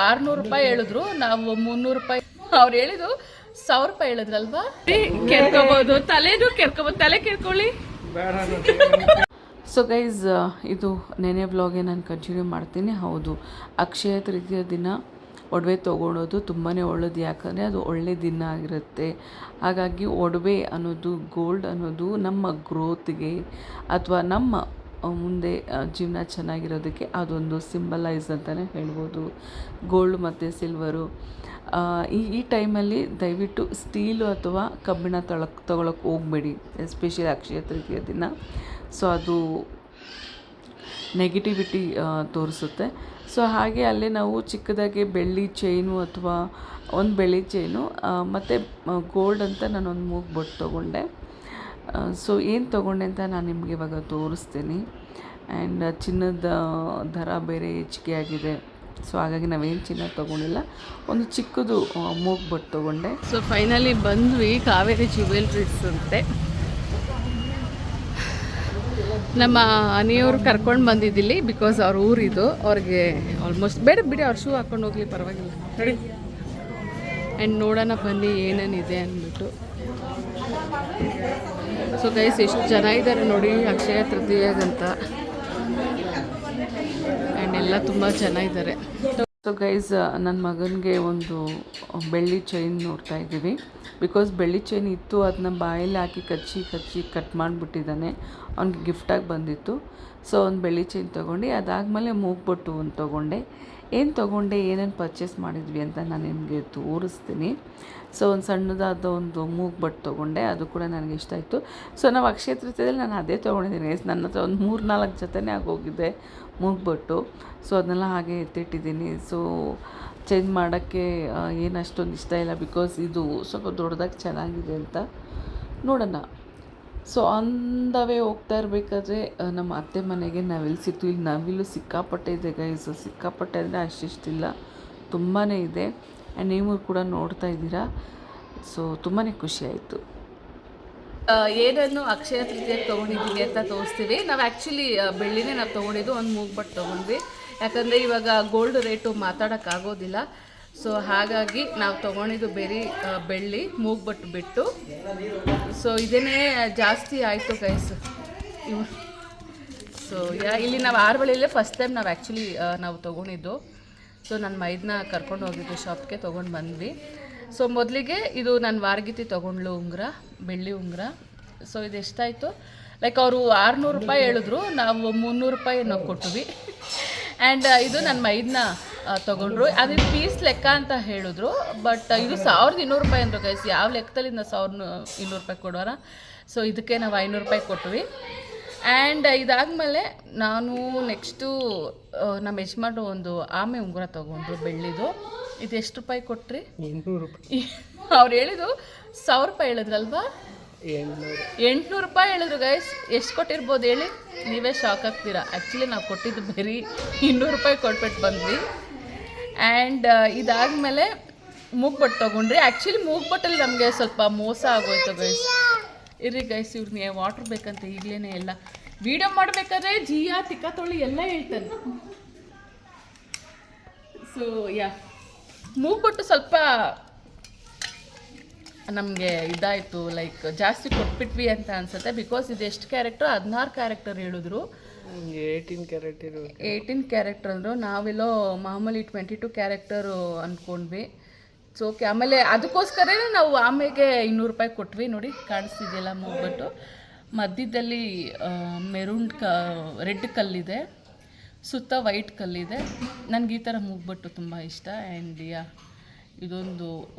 600 ರೂಪಾಯಿ ಹೇಳಿದ್ರು, ನಾವು 300 ರೂಪಾಯಿ. ಅವ್ರು ಹೇಳಿದ್ರು 1000 ರೂಪಾಯಿ ಹೇಳಿದ್ರಲ್ವಾ. ಕೆರ್ಕೋಬಹುದು, ತಲೆನೂ ಕೆರ್ಕೋಬಹುದು, ತಲೆ ಕೆರ್ಕೊಳ್ಳಿ. ಸೊ ಗೈಸ್, ಇದು ನೆನೆ ವ್ಲಾಗೆ ನಾನು ಕಂಟಿನ್ಯೂ ಮಾಡ್ತೀನಿ. ಹೌದು, ಅಕ್ಷಯ ತೃತೀಯ ದಿನ ಒಡವೆ ತೊಗೊಳೋದು ತುಂಬಾ ಒಳ್ಳೆಯದು. ಯಾಕಂದರೆ ಅದು ಒಳ್ಳೆ ದಿನ ಆಗಿರುತ್ತೆ. ಹಾಗಾಗಿ ಒಡವೆ ಅನ್ನೋದು, ಗೋಲ್ಡ್ ಅನ್ನೋದು ನಮ್ಮ ಗ್ರೋತ್ಗೆ ಅಥವಾ ನಮ್ಮ ಮುಂದೆ ಜೀವನ ಚೆನ್ನಾಗಿರೋದಕ್ಕೆ ಅದೊಂದು ಸಿಂಬಲೈಸ್ ಅಂತಲೇ ಹೇಳ್ಬೋದು. ಗೋಲ್ಡ್ ಮತ್ತು ಸಿಲ್ವರು. ಈ ಟೈಮಲ್ಲಿ ದಯವಿಟ್ಟು ಸ್ಟೀಲು ಅಥವಾ ಕಬ್ಬಿಣ ತೊಗೊಳಕ್ಕೆ ಹೋಗಬೇಡಿ, ಎಸ್ಪೆಷಲಿ ಅಕ್ಷಯ ತೃತೀಯ ದಿನ. ಸೊ ಅದು ನೆಗೆಟಿವಿಟಿ ತೋರಿಸುತ್ತೆ. ಸೊ ಹಾಗೆ ಅಲ್ಲೇ ನಾವು ಚಿಕ್ಕದಾಗಿ ಬೆಳ್ಳಿ ಚೈನು ಅಥವಾ ಒಂದು ಬೆಳ್ಳಿ ಚೈನು ಮತ್ತು ಗೋಲ್ಡ್ ಅಂತ ನಾನೊಂದು ಮೂಗ್ಬೊಟ್ಟು ತೊಗೊಂಡೆ. ಸೊ ಏನು ತೊಗೊಂಡೆ ಅಂತ ನಾನು ನಿಮಗೆ ಇವಾಗ ತೋರಿಸ್ತೀನಿ. ಆ್ಯಂಡ್ ಚಿನ್ನದ ದರ ಬೇರೆ ಹೆಚ್ಚಿಗೆ ಆಗಿದೆ. ಸೊ ಹಾಗಾಗಿ ನಾವೇನು ಚಿನ್ನ ತೊಗೊಂಡಿಲ್ಲ, ಒಂದು ಚಿಕ್ಕದು ಮೂಗ್ಬೊಟ್ಟು ತೊಗೊಂಡೆ. ಸೊ ಫೈನಲಿ ಬಂದ್ವಿ ಕಾವೇರಿ ಜ್ಯುವೆಲ್ರೀಸ್ ಅಂತೆ. ನಮ್ಮ ಅನಿಯವರು ಕರ್ಕೊಂಡು ಬಂದಿದ್ದಿಲ್ಲಿ, ಬಿಕಾಸ್ ಅವ್ರ ಊರಿದು. ಅವ್ರಿಗೆ ಆಲ್ಮೋಸ್ಟ್ ಬೇಡ ಬಿಡಿ, ಅವ್ರು ಶೂ ಹಾಕ್ಕೊಂಡು ಹೋಗ್ಲಿ, ಪರವಾಗಿಲ್ಲ. ಆ್ಯಂಡ್ ನೋಡೋಣ ಬನ್ನಿ ಏನೇನಿದೆ ಅಂದ್ಬಿಟ್ಟು. ಸೊ ಗೈಸ್, ಎಷ್ಟು ಜನ ಇದ್ದಾರೆ ನೋಡಿ ಅಕ್ಷಯ ತೃತೀಯಗಂತ. ಆ್ಯಂಡ್ ಎಲ್ಲ ತುಂಬ ಚೆನ್ನಾಗಿದ್ದಾರೆ. ಸೊ ಗೈಸ್, ನನ್ನ ಮಗನಿಗೆ ಒಂದು ಬೆಳ್ಳಿ ಚೈನ್ ನೋಡ್ತಾ ಇದ್ದೀವಿ. ಬಿಕಾಸ್ ಬೆಳ್ಳಿ ಚೈನ್ ಇತ್ತು, ಅದನ್ನ ಬಾಯಲ್ಲಿ ಹಾಕಿ ಕಚ್ಚಿ ಕಟ್ ಮಾಡಿಬಿಟ್ಟಿದ್ದಾನೆ. ಅವ್ನಿಗೆ ಗಿಫ್ಟಾಗಿ ಬಂದಿತ್ತು. ಸೊ ಒಂದು ಬೆಳ್ಳಿ ಚೈನ್ ತೊಗೊಂಡು, ಅದಾದಮೇಲೆ ಮೂಗ್ಬೊಟ್ಟು ಒಂದು ತೊಗೊಂಡೆ. ಏನು ತೊಗೊಂಡೆ, ಏನೇನು ಪರ್ಚೇಸ್ ಮಾಡಿದ್ವಿ ಅಂತ ನಾನು ನಿಮಗೆ ತೋರಿಸ್ತೀನಿ. ಸೊ ಒಂದು ಸಣ್ಣದಾದ ಒಂದು ಮೂಗ್ಬೊಟ್ಟು ತೊಗೊಂಡೆ, ಅದು ಕೂಡ ನನಗೆ ಇಷ್ಟ ಆಯಿತು. ಸೊ ನಾವು ಅಕ್ಷಯ ತೃತೀಯದಲ್ಲಿ ನಾನು ಅದೇ ತೊಗೊಂಡಿದ್ದೀನಿ. ನನ್ನ ಹತ್ರ ಒಂದು 3-4 ಜೊತೆನೇ ಆಗೋಗಿದೆ ಮೂಗ್ಬೊಟ್ಟು. ಸೊ ಅದನ್ನೆಲ್ಲ ಹಾಗೆ ಎತ್ತಿಟ್ಟಿದ್ದೀನಿ. ಸೊ ಚೇಂಜ್ ಮಾಡೋಕ್ಕೆ ಏನು ಅಷ್ಟೊಂದು ಇಷ್ಟ ಇಲ್ಲ, ಬಿಕಾಸ್ ಇದು ಸ್ವಲ್ಪ ದೊಡ್ಡದಾಗಿ ಚೆನ್ನಾಗಿದೆ ಅಂತ. ನೋಡೋಣ. ಸೊ ಅಂದವೇ ಹೋಗ್ತಾ ಇರಬೇಕಾದ್ರೆ ನಮ್ಮ ಅತ್ತೆ ಮನೆಗೆ ನವಿಲು ಸಿಕ್ತು. ಇಲ್ಲಿ ನವಿಲು ಸಿಕ್ಕಾಪಟ್ಟೆ ಇದೆ ಗೈಸು, ಸಿಕ್ಕಾಪಟ್ಟೆ ಅಂದರೆ ಅಷ್ಟಿಷ್ಟಿಲ್ಲ, ತುಂಬಾ ಇದೆ. ಆ್ಯಂಡ್ ನೀವು ಕೂಡ ನೋಡ್ತಾ ಇದ್ದೀರಾ. ಸೊ ತುಂಬಾ ಖುಷಿ ಆಯಿತು. ಏನನ್ನು ಅಕ್ಷಯ ತೃತೀಯಕ್ಕೆ ತೊಗೊಂಡಿದ್ದೀವಿ ಅಂತ ತೋರಿಸ್ತೀವಿ. ನಾವು ಆ್ಯಕ್ಚುಲಿ ಬೆಳ್ಳಿನೇ ನಾವು ತೊಗೊಂಡಿದ್ದು, ಒಂದು ಮೂಗ್ಬೊಟ್ಟು ತೊಗೊಂಡ್ವಿ. ಯಾಕಂದರೆ ಇವಾಗ ಗೋಲ್ಡ್ ರೇಟು ಮಾತಾಡೋಕ್ಕಾಗೋದಿಲ್ಲ. ಸೊ ಹಾಗಾಗಿ ನಾವು ತೊಗೊಂಡಿದ್ದು ಬೇರೆ ಬೆಳ್ಳಿ ಮೂಗ್ಬೊಟ್ಟು ಬಿಟ್ಟು. ಸೊ ಇದೇನೇ ಜಾಸ್ತಿ ಆಯಿತು ಗೈಸ್. ಸೊ ಇಲ್ಲಿ ನಾವು ಆರಬಳ್ಳಿಯಲ್ಲೇ ಫಸ್ಟ್ ಟೈಮ್ ನಾವು ಆ್ಯಕ್ಚುಲಿ ನಾವು ತೊಗೊಂಡಿದ್ದು. ಸೊ ನನ್ನ ಮೈದನ್ನ ಕರ್ಕೊಂಡು ಹೋಗಿದ್ದು ಶಾಪ್ಗೆ, ತೊಗೊಂಡು ಬಂದ್ವಿ. ಸೊ ಮೊದಲಿಗೆ ಇದು ನನ್ನ ವಾರಗಿತಿ ತೊಗೊಂಡ್ಲು ಉಂಗುರ, ಬೆಳ್ಳಿ ಉಂಗುರ. ಸೊ ಇದು ಎಷ್ಟಾಯಿತು, ಲೈಕ್ ಅವರು 600 ರೂಪಾಯಿ ಹೇಳಿದ್ರು, ನಾವು 300 ರೂಪಾಯಿ ನಾವು ಕೊಟ್ವಿ. ಆ್ಯಂಡ್ ಇದು ನನ್ನ ಮೈದನ್ನ ತೊಗೊಂಡ್ರು. ಅದು ಪೀಸ್ ಲೆಕ್ಕ ಅಂತ ಹೇಳಿದ್ರು, ಬಟ್ ಇದು 1200 ರೂಪಾಯಿ ಅಂದರು ಗೈಸ್. ಯಾವ ಲೆಕ್ಕದಲ್ಲಿ ನಾವು 1200 ರೂಪಾಯಿ ಕೊಡೋರ. ಸೊ ಇದಕ್ಕೆ ನಾವು 500 ರೂಪಾಯಿ ಕೊಟ್ವಿ. ಆ್ಯಂಡ್ ಇದಾದಮೇಲೆ ನಾನು ನೆಕ್ಸ್ಟು ನಮ್ಮ ಯಜಮಾನ್ರು ಒಂದು ಆಮೆ ಉಂಗುರ ತೊಗೊಂಡ್ರು ಬೆಳ್ಳಿದು. ಇದು ಎಷ್ಟು ರೂಪಾಯಿ ಕೊಟ್ರಿ? 800 ರೂಪಾಯಿ. ಅವ್ರು ಹೇಳಿದ್ರು 1000 ರೂಪಾಯಿ ಹೇಳಿದ್ರಲ್ವಾ? 800 ರೂಪಾಯಿ ಹೇಳಿದ್ರು ಗೈಸ್. ಎಷ್ಟು ಕೊಟ್ಟಿರ್ಬೋದು ಹೇಳಿ, ನೀವೇ ಶಾಕ್ ಆಗ್ತೀರಾ. ಆ್ಯಕ್ಚುಲಿ ನಾವು ಕೊಟ್ಟಿದ್ದು ಬರೀ 200 ರೂಪಾಯಿ ಕೊಟ್ಬಿಟ್ಟು ಬಂದ್ವಿ. ಆ್ಯಂಡ್ ಇದಾದಮೇಲೆ ಮೂಗ್ಬೊಟ್ಟು ತೊಗೊಂಡ್ರಿ. ಆ್ಯಕ್ಚುಲಿ ಮೂಗ್ಬೊಟ್ಟಲ್ಲಿ ನಮಗೆ ಸ್ವಲ್ಪ ಮೋಸ ಆಗೋಯ್ತು ಗೈಸ್. ಇರ್ರಿ ಗೈಸ್, ಇವ್ರಿಗೆ ವಾಟ್ರ್ ಬೇಕಂತ ಈಗಲೇ ಎಲ್ಲ ವೀಡಿಯೋ ಮಾಡಬೇಕಾದ್ರೆ ಜಿಯಾ ತಿಕ್ಕ ತೊಳಿ ಎಲ್ಲ ಹೇಳ್ತಾನೆ. ಸೊ ಮೂಗ್ಬೊಟ್ಟು ಸ್ವಲ್ಪ ನಮಗೆ ಇದಾಯಿತು, ಲೈಕ್ ಜಾಸ್ತಿ ಕೊಟ್ಬಿಟ್ವಿ ಅಂತ ಅನ್ಸುತ್ತೆ. ಬಿಕಾಸ್ ಇದು ಎಷ್ಟು ಕ್ಯಾರೆಕ್ಟರ್, 16 ಕ್ಯಾರೆಕ್ಟರ್ ಹೇಳಿದ್ರು. 18 ಕ್ಯಾರೆಕ್ಟರ್ ಅಂದರು. ನಾವೆಲ್ಲೋ ಮಾಮೂಲಿ 22 ಕ್ಯಾರೆಕ್ಟರು ಅಂದ್ಕೊಂಡ್ವಿ. So okay. ಆಮೇಲೆ ಅದಕ್ಕೋಸ್ಕರನೇ ನಾವು ಆಮೆಗೆ 200 ರೂಪಾಯಿ ಕೊಟ್ವಿ. ನೋಡಿ ಕಾಣಿಸ್ತಿದೆಯಲ್ಲ ಮೂಗ್ಬೊಟ್ಟು. ಮಧ್ಯದಲ್ಲಿ ಮೆರೂನ್ ರೆಡ್ ಕಲ್ಲಿದೆ, ಸುತ್ತ ವೈಟ್ ಕಲ್ಲಿದೆ. ನನಗೆ ಈ ಥರ ಮೂಗ್ಬೊಟ್ಟು ತುಂಬ ಇಷ್ಟ. ಆ್ಯಂಡ್ ಇದೊಂದು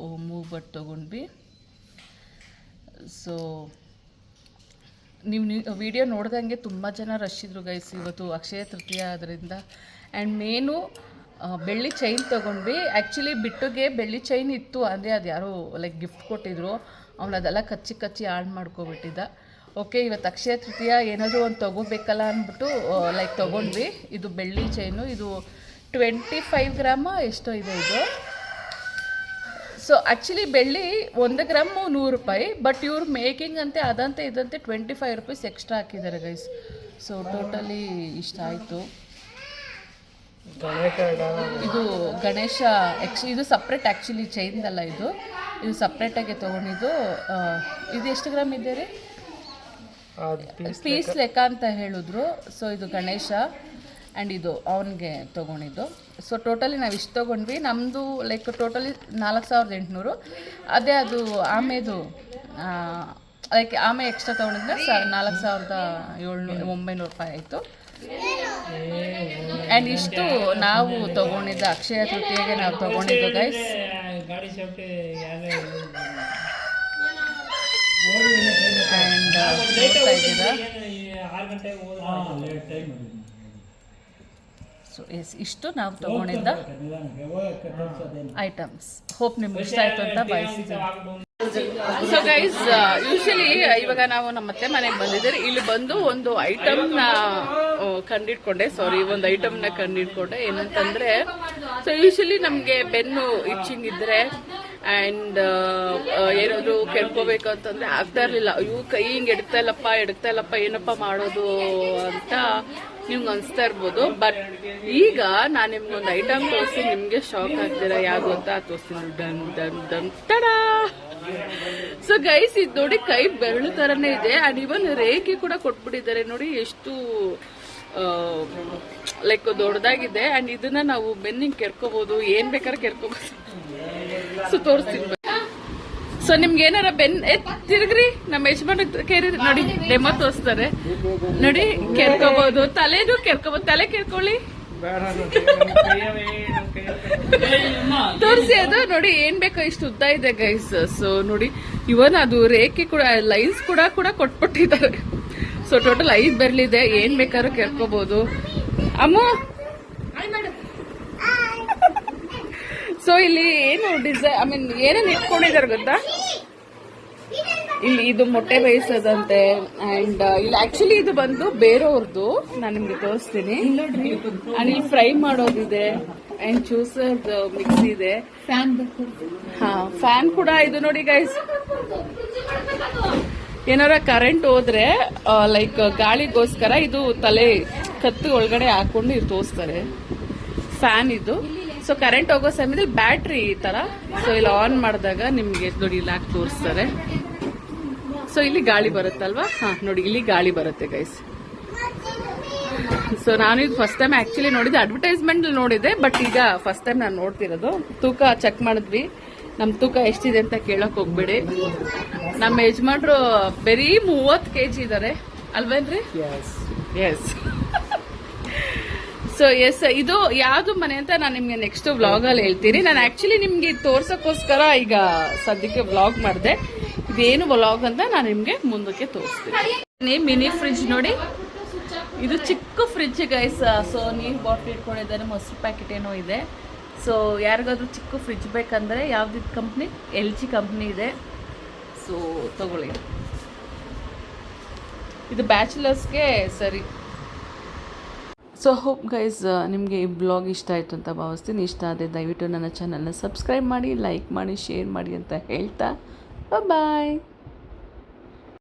ಮೂಗ್ಬೊಟ್ಟು ತೊಗೊಂಡ್ವಿ. ಸೊ ನೀವು ವಿಡಿಯೋ ನೋಡ್ದಂಗೆ ತುಂಬ ಜನ ರಶ್ ಇದ್ರು ಗೈಸ್ ಇವತ್ತು ಅಕ್ಷಯ ತೃತೀಯ ಆದ್ದರಿಂದ. ಆ್ಯಂಡ್ ಮೇನು ಬೆಳ್ಳಿ ಚೈನ್ ತೊಗೊಂಡ್ವಿ. ಆ್ಯಕ್ಚುಲಿ ಬಿಟ್ಟುಗೆ ಬೆಳ್ಳಿ ಚೈನ್ ಇತ್ತು, ಅಂದರೆ ಅದು ಯಾರೋ ಲೈಕ್ ಗಿಫ್ಟ್ ಕೊಟ್ಟಿದ್ರು. ಅವನು ಅದೆಲ್ಲ ಕಚ್ಚಿ ಹಾಳು ಮಾಡ್ಕೊಬಿಟ್ಟಿದ್ದ. ಓಕೆ, ಇವತ್ತು ಅಕ್ಷಯ ತೃತೀಯ ಏನಾದರೂ ಒಂದು ತೊಗೋಬೇಕಲ್ಲ ಅಂದ್ಬಿಟ್ಟು ಲೈಕ್ ತೊಗೊಂಡ್ವಿ. ಇದು ಬೆಳ್ಳಿ ಚೈನು, ಇದು 25 ಗ್ರಾಮ ಎಷ್ಟೋ ಇದೆ ಇದು. ಸೊ ಆ್ಯಕ್ಚುಲಿ ಬೆಳ್ಳಿ 1 ಗ್ರಾಮ್ 100 ರೂಪಾಯಿ, ಬಟ್ ಇವ್ರು ಮೇಕಿಂಗ್ ಅಂತೆ ಅದಂತೆ ಇದಂತೆ 25 ರೂಪೀಸ್ ಎಕ್ಸ್ಟ್ರಾ ಹಾಕಿದ್ದಾರೆ ಗೈಸ್. ಸೊ ಟೋಟಲಿ ಇಷ್ಟ ಆಯಿತು. ಇದು ಗಣೇಶ ಇದು ಸಪ್ರೇಟ್ ಆ್ಯಕ್ಚುಲಿ ಚೈನ್ದಲ್ಲ ಇದು ಸಪ್ರೇಟಾಗಿ ತೊಗೊಂಡಿದ್ದು. ಇದು ಎಷ್ಟು ಗ್ರಾಮ್ ಇದೆ ರೀ? ಪೀಸ್ ಲೆಕ್ಕ ಅಂತ ಹೇಳಿದ್ರು. ಸೊ ಇದು ಗಣೇಶ ಆ್ಯಂಡ್ ಇದು ಅವನಿಗೆ ತೊಗೊಂಡಿದ್ದು. ಸೊ ಟೋಟಲಿ ನಾವು ಇಷ್ಟು ತೊಗೊಂಡ್ವಿ. ನಮ್ಮದು ಲೈಕ್ ಟೋಟಲಿ 4800. ಅದೇ ಅದು ಆಮೇದು ಲೈಕ್ ಆಮೆ ಎಕ್ಸ್ಟ್ರಾ ತೊಗೊಂಡಿದ್ರೆ 4700-900 ರೂಪಾಯಿ ಆಯಿತು. ಆ್ಯಂಡ್ ಇಷ್ಟು ನಾವು ತೊಗೊಂಡಿದ್ದು ಅಕ್ಷಯ ತೃತೀಯಗೆ ನಾವು ತೊಗೊಂಡಿದ್ದು ಗೈಸ್. ಆ್ಯಂಡ್ ನೋಡ್ತಾ ಇದ್ದೀರಾ. ಸೊ ಇಷ್ಟು ನಾವು ತೊಗೊಂಡಿದ್ದ ಐಟಮ್ಸ್. ಹೋಪ್ ನಿಮ್ಗೆ ಇಷ್ಟ ಆಯಿತು ಅಂತ ಬಯಸಿದ್ದೀನಿ. ಸೊ ಗೈಸ್, ಯೂಶಲಿ ಇವಾಗ ನಾವು ನಮ್ಮ ಅತ್ತೆ ಮನೆಗೆ ಬಂದಿದ್ದೀರಿ. ಇಲ್ಲಿ ಬಂದು ಒಂದು ಐಟಮ್ನ ಕಂಡಿಡ್ಕೊಂಡೆ. ಏನಂತಂದ್ರೆ, ಸೊ ಯೂಶಲಿ ನಮಗೆ ಬೆನ್ನು ಇಚ್ಚಿಂಗ್ ಇದ್ರೆ ಆ್ಯಂಡ್ ಏನಾದ್ರು ಕೆಡ್ಕೋಬೇಕು ಅಂತಂದ್ರೆ ಆಗ್ತಾ ಇರಲಿಲ್ಲ. ಇವು ಕೈ ಹಿಂಗೆ ಎಡ್ತಾ ಇಲ್ಲಪ್ಪ ಏನಪ್ಪ ಮಾಡೋದು ಅಂತ ನಿಮ್ಗೆ ಅನಿಸ್ತಾ ಇರ್ಬೋದು. ಬಟ್ ಈಗ ನಾನು ನಿಮ್ಗೊಂದು ಐಟಮ್ ತೋರಿಸಿ ನಿಮಗೆ ಶಾಕ್ ಆಗ್ತೀರಾ. ಯಾವುದು ಅಂತ ತೋರಿಸ್ತೀನಿ. Done ta-da. ಸೊ ಗೈಸ್, ಇದು ನೋಡಿ ಕೈ ಬೆರಳು ತರನೇ ಇದೆ. ಅಂಡ್ ಇವನ್ ರೇಖೆ ಕೂಡ ಕೊಟ್ಬಿಟ್ಟಿದ್ದಾರೆ ನೋಡಿ, ಎಷ್ಟು ಲೈಕ್ ದೊಡ್ಡದಾಗಿದೆ. ಅಂಡ್ ಇದನ್ನ ನಾವು ಬೆನ್ನಿಂಗ್ ಕೆರ್ಕೋಬಹುದು, ಏನ್ ಬೇಕಾದ್ರೆ ಕೆರ್ಕೋಬಹುದು. ಸೊ ತೋರಿಸ್ತೀನಿ. ಸೊ ನಿಮ್ಗೆ ಏನಾರ ತಿರುಗ್ರಿ, ನಮ್ಮ ಯಜಮಾನ ಕೇರಿ ನೋಡಿ, ಡೆಮೋ ತೋರಿಸ್ತಾರೆ ನೋಡಿ. ಕೆರ್ಕೋಬಹುದು, ತಲೆನೂ ಕೆರ್ಕೋಬಹುದು. ತಲೆ ಕೆರ್ಕೊಳ್ಳಿ, ತೋರಿಸಿ. ಅದು ನೋಡಿ ಏನ್ ಬೇಕೋ ಇಷ್ಟು ಉದ್ದ ಇದೆ ಗೈಸ್. ಸೊ ನೋಡಿ, ಇವನ್ ಅದು ರೇಖೆ ಕೂಡ ಲೈನ್ಸ್ ಕೂಡ ಕೊಟ್ಬಿಟ್ಟಿದ್ದಾರೆ. So total 5 ಬೆರಳಿದೆ. ಏನ್ ಬೇಕಾದ್ರೂ ಕೆರ್ಕೋಬಹುದು. ಅಮ್ಮ, ಸೊ ಇಲ್ಲಿ ಏನು ಡಿಸೈನ್ ಏನೇನು ಇಟ್ಕೊಂಡಿದ್ದಾರೆ ಗೊತ್ತಾ? ಇಲ್ಲಿ ಇದು ಮೊಟ್ಟೆ ಬೇಯಿಸೋದಂತೆ. ಅಂಡ್ ಇಲ್ಲಿ ಆಕ್ಚುಲಿ ಇದು ಬಂದು ಬೇರೆಯವ್ರದ್ದು, ನಾನು ನಿಮ್ಗೆ ತೋರಿಸ್ತೀನಿ. ಅಂಡ್ ಇಲ್ಲಿ ಫ್ರೈ ಮಾಡೋದಿದೆ ಅಂಡ್ ಜ್ಯೂಸರ್ ಮಿಕ್ಸ್ ಇದೆ. ಫ್ಯಾನ್ ಕೂಡ ಇದು ನೋಡಿ ಗೈಸ್. ಏನಾರ ಕರೆಂಟ್ ಹೋದ್ರೆ ಲೈಕ್ ಗಾಳಿಗೋಸ್ಕರ ಇದು ತಲೆ ಕತ್ತು ಒಳಗಡೆ ಹಾಕೊಂಡು ಇದು ತೋರಿಸ್ತಾರೆ. ಫ್ಯಾನ್ ಇದು. ಸೊ ಕರೆಂಟ್ ಹೋಗೋ ಸಮಯದಲ್ಲಿ ಬ್ಯಾಟ್ರಿ ಈ ತರ. ಸೊ ಇಲ್ಲಿ ಆನ್ ಮಾಡಿದಾಗ ನಿಮ್ಗೆ ನೋಡಿ ಇಲ್ಲಿ ಹಾಕಿ ತೋರಿಸ್ತಾರೆ. ಸೊ ಇಲ್ಲಿ ಗಾಳಿ ಬರುತ್ತಲ್ವಾ? ನೋಡಿ ಇಲ್ಲಿ ಗಾಳಿ ಬರುತ್ತೆ ಗೈಸ್. ಸೊ ನಾನು ಇದು ಫಸ್ಟ್ ಟೈಮ್ ಆಕ್ಚುಲಿ ನೋಡಿದ್ದೆ, ಅಡ್ವರ್ಟೈಸ್ಮೆಂಟ್ ನೋಡಿದೆ. ಬಟ್ ಈಗ ಫಸ್ಟ್ ಟೈಮ್ ನಾನು ನೋಡ್ತಿರೋದು. ತೂಕ ಚೆಕ್ ಮಾಡಿದ್ವಿ. ನಮ್ ತೂಕ ಎಷ್ಟಿದೆ ಅಂತ ಕೇಳಕ್ ಹೋಗ್ಬೇಡಿ. ನಮ್ಮ ಯಜಮಾನ್ರು ಬರೀ 30 kg ಇದಾರೆ ಅಲ್ವೇನ್ರಿ? ಎಸ್. ಸೊ ಎಸ್, ಇದು ಯಾವ್ದು ಮನೆ ಅಂತ ನಾನು ನಿಮ್ಗೆ ನೆಕ್ಸ್ಟ್ ವ್ಲಾಗ್ ಅಲ್ಲಿ ಹೇಳ್ತೀನಿ. ನಾನು ಆಕ್ಚುಲಿ ನಿಮ್ಗೆ ತೋರ್ಸಕ್ಕೋಸ್ಕರ ಈಗ ಸದ್ಯಕ್ಕೆ ವ್ಲಾಗ್ ಮಾಡಿದೆ. ಇದೇನು ವ್ಲಾಗ್ ಅಂತ ನಾನು ನಿಮ್ಗೆ ಮುಂದಕ್ಕೆ ತೋರಿಸ್ತೀನಿ. ಮಿನಿ ಫ್ರಿಡ್ಜ್ ನೋಡಿ, ಇದು ಚಿಕ್ಕ ಫ್ರಿಡ್ಜ್ ಗೈಸ್. ಸೊ ನೀರು ಬಾಟ್ಲ್ ಇಟ್ಕೊಂಡಿದ್ದಾರೆ, ಮೊಸರು ಪ್ಯಾಕೆಟ್ ಏನೋ ಇದೆ. ಸೊ ಯಾರಿಗಾದ್ರೂ ಚಿಕ್ಕ ಫ್ರಿಡ್ಜ್ ಬೇಕಂದ್ರೆ ಯಾವ್ದಿದ್ ಕಂಪ್ನಿ? LG ಕಂಪ್ನಿ ಇದೆ. ಸೊ ತಗೊಳ್ಳಿ, ಇದು ಬ್ಯಾಚುಲರ್ಸ್ಗೆ ಸರಿ. ಸೊ ಹೋಪ್ ಗೈಸ್ ನಿಮಗೆ ಈ ಬ್ಲಾಗ್ ಇಷ್ಟ ಆಯಿತು ಅಂತ ಭಾವಿಸ್ತೀನಿ. ಇಷ್ಟ ಆದರೆ ದಯವಿಟ್ಟು ನನ್ನ ಚಾನಲ್ನ ಸಬ್ಸ್ಕ್ರೈಬ್ ಮಾಡಿ, ಲೈಕ್ ಮಾಡಿ, ಶೇರ್ ಮಾಡಿ ಅಂತ ಹೇಳ್ತಾ ಬಾಯ್.